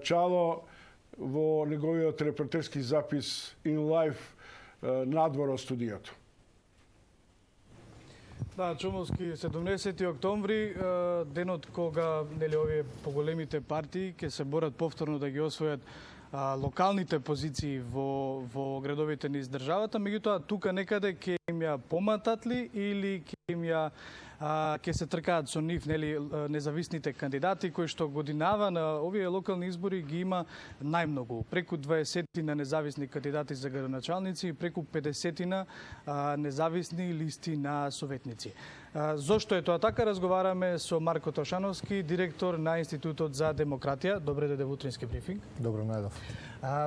Чало во неговиот репортерски запис in live надвор од студиото. Да, Чомовски, 17 октомври, денот кога овие поголемите партии ќе се борат повторно да ги освојат локалните позиции во градовите низ државата, меѓутоа тука некаде ќе им ја поматат ли или ќе се тркаат со нив, нели, независните кандидати кои што годинава на овие локални избори ги има најмногу, преку 20 на независни кандидати за градоначалници и преку 50 на независни листи на советници. Зошто е тоа така? Разговараме со Марко Тошановски, директор на Институтот за демократија. Добре дојде во утрински брифинг. Добро најдов.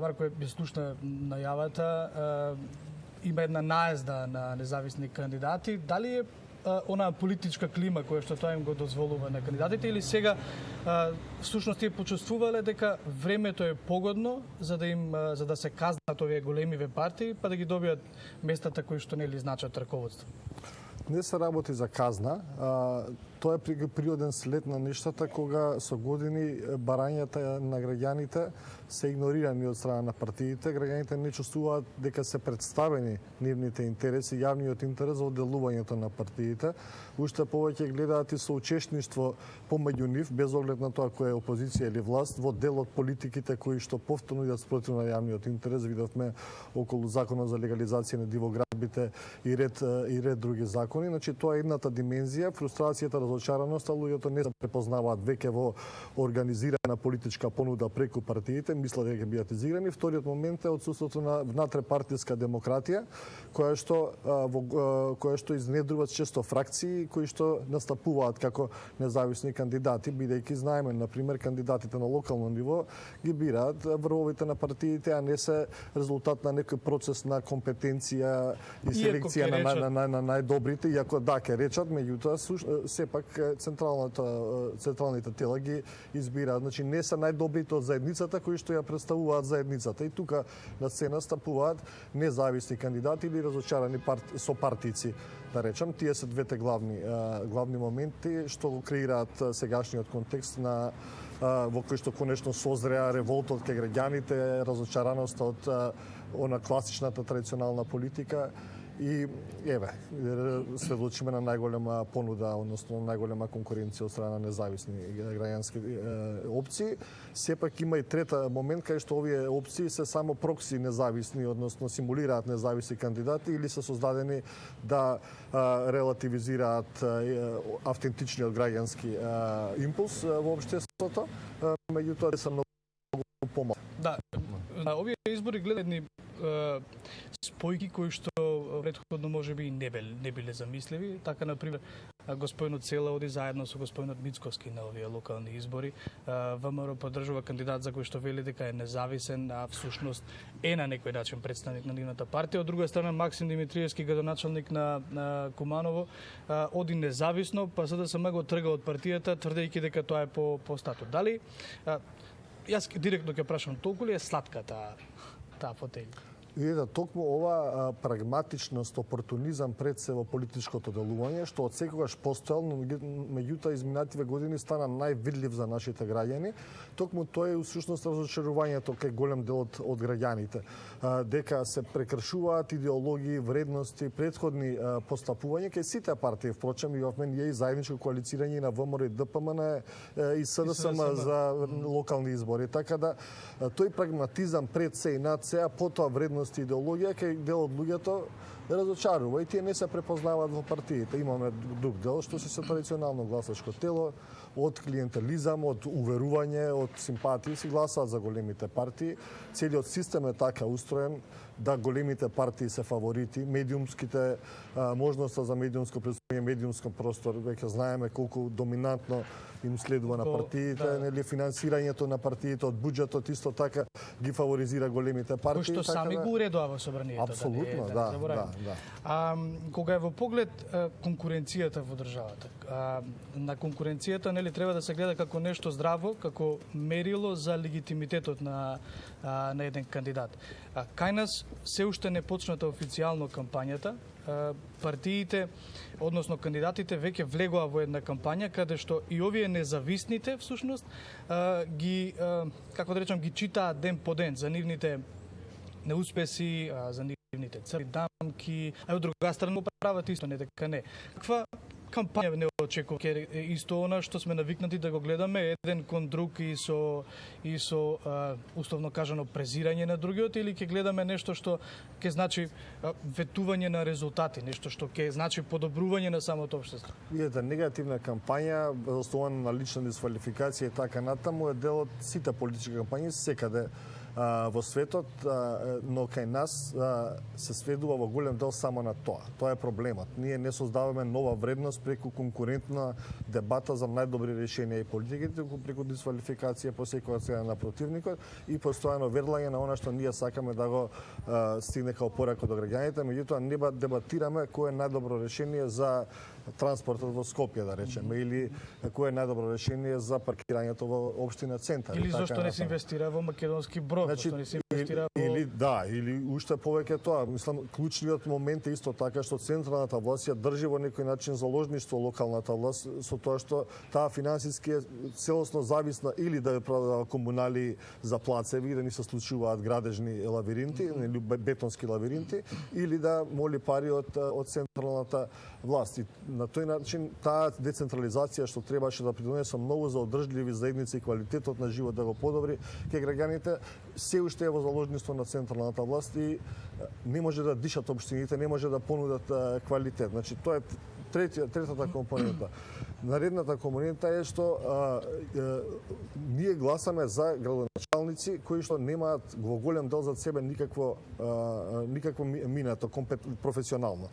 Марко, би слушна најавата. Има една наезда на независни кандидати. Дали е она политичка клима која што тоа им го дозволува на кандидатите или сега всушност тие почувствувале дека времето е погодно за да се казнат овие големиве партии па да ги добијат местата кои што нели значат раководство? Не се работи за казна. Тоа е природен след на нештата кога со години барањата на граѓаните се игнорирани од страна на партиите. Граѓаните не чувствуваат дека се представени нивните интереси, јавниот интерес во делувањето на партиите. Уште повеќе гледаат и соучесништво помеѓу нив, без оглед на тоа која е опозиција или власт, во дел од политиките кои што повторно идат спротив на јавниот интерес. Видовме околу законот за легализација на дивоградбите и ред други закони. Значи, тоа е едната димензија, фрустрацијата, разочараноста, луѓето не се препознаваат веќе во организирана политичка понуда преку партиите, мислат дека ќе бидат изиграни. Вториот момент е отсуството на внатрепартиска демократија, која што изнедруваат често фракции кои што настапуваат како независни кандидати, бидејќи знаеме, например, кандидатите на локално ниво ги бираат врвовите на партиите, а не се резултат на некој процес на компетенција и селекција на најдобрите, иако да ќе речат, меѓутоа сепак централните тела ги избираат. Значи не се најдобрите од заедницата кои што ја представуваат заедницата. И тука на сцена стапуваат независни кандидати или разочарани со партици. Да речам, тие се двете главни моменти што го креираат сегашниот контекст во кој што конечно созреа револтот кај граѓаните, разочараноста од она класичната традиционална политика. И еве, сведочиме на најголема понуда, односно најголема конкуренција од страна на независни граѓански опции. Сепак има и трета момент кај што овие опции се само прокси независни, односно симулираат независни кандидати или се создадени да релативизираат автентичниот граѓански импулс во општеството, меѓутоа се многу помалку. Да, овие избори гледат едни спојки кои што претходно можеби и не биле замисливи. Така, например, господинот Цела оди заедно со господинот Мицковски на овие локални избори. ВМРО поддржува кандидат за кој што вели дека е независен, а всушност е на некој начин представник на нивната партија. Од друга страна, Максим Димитриевски, градоначалник на Куманово, оди независно, па СДСМ го трга од партијата, тврдејќи дека тоа е по статут. Дали јас директно ќе прашам, толку ли е сладка таа фотелја? И да токму ова прагматичност, опортунизам пред се во политичкото делување, што од секогаш постоел, но меѓутоа изминативе години стана највидлив за нашите граѓани, токму тоа е всушност разочарувањето кај голем дел од граѓаните, дека се прекршуваат идеологии, вредности, претходни постапувања кај сите партии, впрочем и во мен е и заедничко коалицирање на ВМРО и ДПМН и СДСМ за локални избори, така да тој прагматизам пред се и над се, а потоа вредност и идеологија кај дел од луѓето разочарува и тие не се препознаваат во партиите. Имаме друг дел што се традиционално гласачко тело, од клиентелизам, од уверување, од симпатии си гласаат за големите партии. Целиот систем е така устроен да големите партии се фаворити, медиумските можноста за медиумско представување, медиумско простор, веќе знаеме колку доминантно им следува на партиите, нели финансирањето на партиите од буџетот исто така ги фаворизира големите партии. Кој што сами го уредува во собранието. Апсолутно, да. Кога е во поглед конкуренцијата во државата, на конкуренцијата, нели, треба да се гледа како нешто здраво, како мерило за легитимитетот на еден кандидат. Кај нас се уште не почната официјално кампањата. Партиите, односно кандидатите, веќе влегоа во една кампања каде што и овие независните всушност ги, како да речам, ги читаат ден по ден за нивните неуспеси, за нивните цели дамки, а од друга страна прават исто, не дека не. Каква кампања не очекува, исто она што сме навикнати да го гледаме еден кон друг и со условно кажано презирање на другиот, или ќе гледаме нешто што ќе значи ветување на резултати, нешто што ќе значи подобрување на самото општество? Видете, негативна кампања основана на лична дисквалификација и така натаму е дел од сите политички кампањи секаде во светот, но кај нас се сведува во голем дел само на тоа. Тоа е проблемот. Ние не создаваме нова вредност преку конкурентна дебата за најдобри решенија и политиките, преку дисквалификација по секоја цена на противникот и постојано верлање на она што ние сакаме да го стигне као порака до граѓаните, меѓутоа не дебатираме кој е најдобро решение за транспортот во Скопје, да речеме, или кој е најдобро решение за паркирањето во општина Центар. Или зашто не се инвестира во македонски брод, зашто не се инвестира во... Или уште повеќе тоа. Мислам, клучниот момент е исто така што централната власт ја држи во некој начин заложништво локалната власт со тоа што таа финансиски е целосно зависна или да ја продава комунали за плацеви, да ни се случуваат градежни лавиринти, или бетонски лавиринти, или да моли пари од централната власт. И на тој начин таа децентрализација што требаше да придонесе многу за одржливи заедници и квалитетот на живот да го подобри кај граѓаните, се уште е во заложништво на централната власт и не може да дишат општините, не може да понудат квалитет. Значи тоа е третата компонента. Наредната компонента е што ние гласаме за градоначалници кои што немаат во голем дел за себе никакво минато професионално.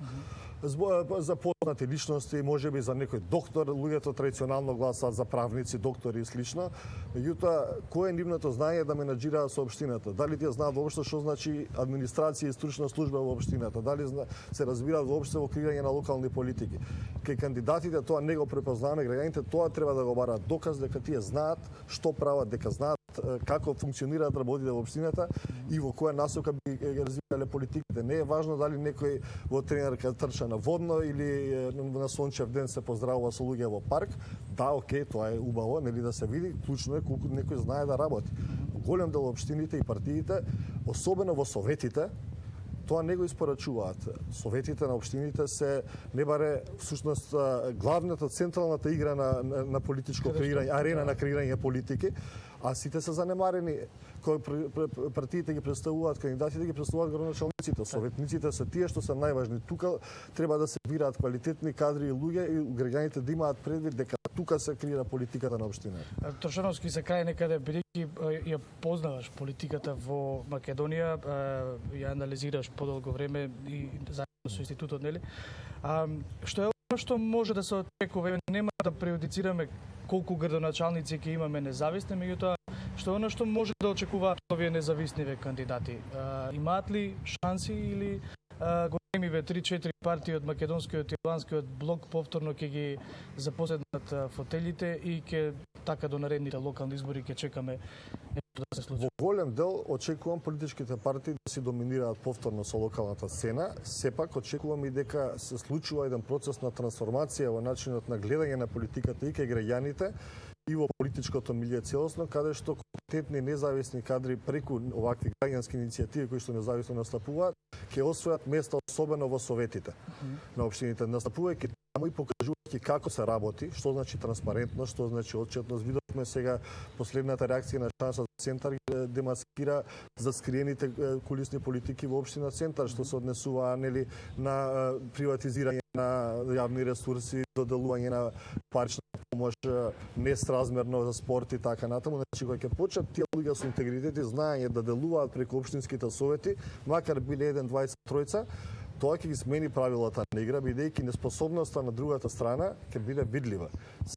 За познати личности, можеби за некој доктор, луѓето традиционално гласаат за правници, доктори и слично. Меѓутоа, кој е нивното знаење да менаџираат со општината? Дали тие знаат воопшто што значи администрација и стручна служба во општината? Дали се разбираат воопшто во креирање на локални политики? Кај кандидатите тоа не го препознаваме, граѓаните тоа треба да го бараат доказ дека тие знаат што прават, дека знаат како функционираат работите во општината и во која насока би развивале политиките. Не е важно дали некој во тренерка трча на водно или на сончев ден се поздравува со луѓе во парк. Да, окей, тоа е убаво, нели да се види, клучно е колку некој знае да работи. Голем дел општините и партиите, особено во советите, тоа не го испорачуваат. Советите на општините се не баре всушност главната централната игра на политичко креирање, арена на креирање политики, а сите се занемарени. Кои партиите ги представуваат, кандидатите ги представуваат градоначалниците, советниците се тие што се најважни. Тука треба да се бираат квалитетни кадри и луѓе и граѓаните да имаат предвид дека тука се креира политиката на општината. Трошановски, за крај некаде, бидејќи ја познаваш политиката во Македонија, ја анализираш подолго време и заедно со институтот, нели? Што е оно што може да се очекува? Нема да преюдицираме колку градоначалници ќе имаме независни, меѓутоа што е оно што може да очекуваат овие независниве кандидати? Имаат ли шанси или големиве 3-4 партии од македонскиот и албанскиот блок повторно ќе ги запоседнат фотелите и ќе така до наредните локални избори ќе чекаме нешто да се случи? Во голем дел очекувам политичките партии да се доминираат повторно со локалната сцена, сепак очекувам и дека се случува еден процес на трансформација во начинот на гледање на политиката и кај граѓаните и во политичкото милје целосно, каде што компетентни независни кадри преку овакви граѓански иницијативи кои што независно настапуваат, ќе освојат место особено во советите на општините, настапувајќи таму и покажувајќи како се работи, што значи транспарентност, што значи отчетност. Видовме сега последната реакција на Шанса Центар демаскира за скриените кулисни политики во општина Центар, што се однесува нели на приватизирање на јавни ресурси, доделување на парична помош несразмерно за спорт и така натаму. Значи, кога ќе почнат тие луѓе со интегритет и знаење да делуваат преку општинските совети, макар биле 1-20-3, тоа ќе ги смени правилата на игра, бидејќи неспособноста на другата страна ќе биде видлива.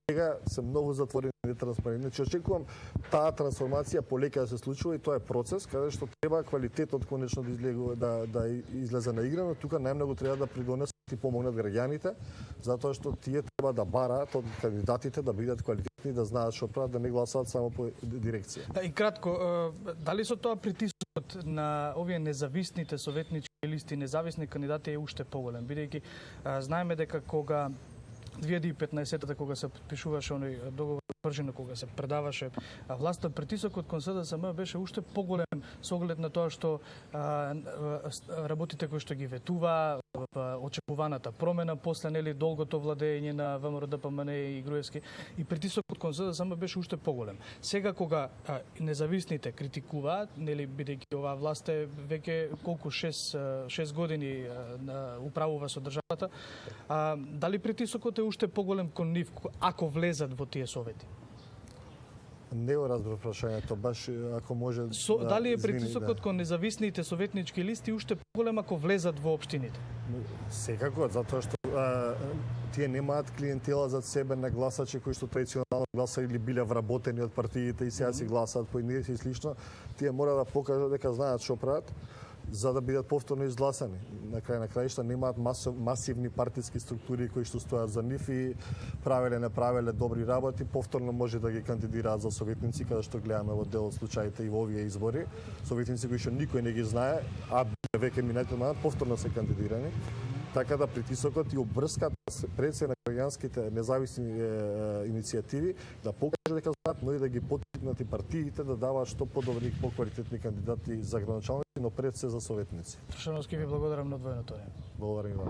Сега се многу затворени и транспарентни. Очекувам таа трансформација полека да се случува и тоа е процес каде што треба квалитетот конечно да излезе на игра, но тука најмногу треба да придонесе ти помогнат граѓаните, затоа што тие треба да бараат од кандидатите да бидат квалитетни, да знаат што прават, да не гласаат само по дирекција. Да, и кратко, дали со тоа притисокот на овие независните советнички листи, независни кандидати е уште поголем, бидејќи знаеме дека кога 2015-та кога се подпишуваше оној договор пржина, кога се предаваше власта, притисокот кон СДСМ беше уште поголем со оглед на тоа што работите кои што ги ветува, очекуваната промена после нели долгото владење на ВМРО ДПМН и Груевски, и притисокот кон СДСМ беше уште поголем. Сега кога независните критикуваат, нели бидејќи оваа власт е веќе колку 6 години управува со државата, дали притисокот е уште поголем кон нив ако влезат во тие совети? Не го разбрав прашањето, баш ако може дали е притисокот кон независните советнички листи уште поголем ако влезат во општините? Секако, затоа што тие немаат клиентела зад себе на гласачи кои што традиционално гласали или биле вработени од партиите и сега си гласаат по иницијативи и слично. Тие мора да покажат дека знаат што прават за да бидат повторно изгласани. На крај на краишта немаат масивни партиски структури кои што стојат за нив и не правеле добри работи, повторно може да ги кандидираат за советници, каде што гледаме во дел од случаите и во овие избори. Советници кои што никој не ги знае, а веќе минатите манdat, повторно се кандидирани. Така да притисокот и обврскат пред се на граѓанските независни иницијативи да покажат дека знаат, но и да ги поттикнат и партиите да даваат што подобри и поквалитетни кандидати за градоначалници, но пред се за советници. Тршановски, ви благодарам на одвоеното време. Благодарам и вам.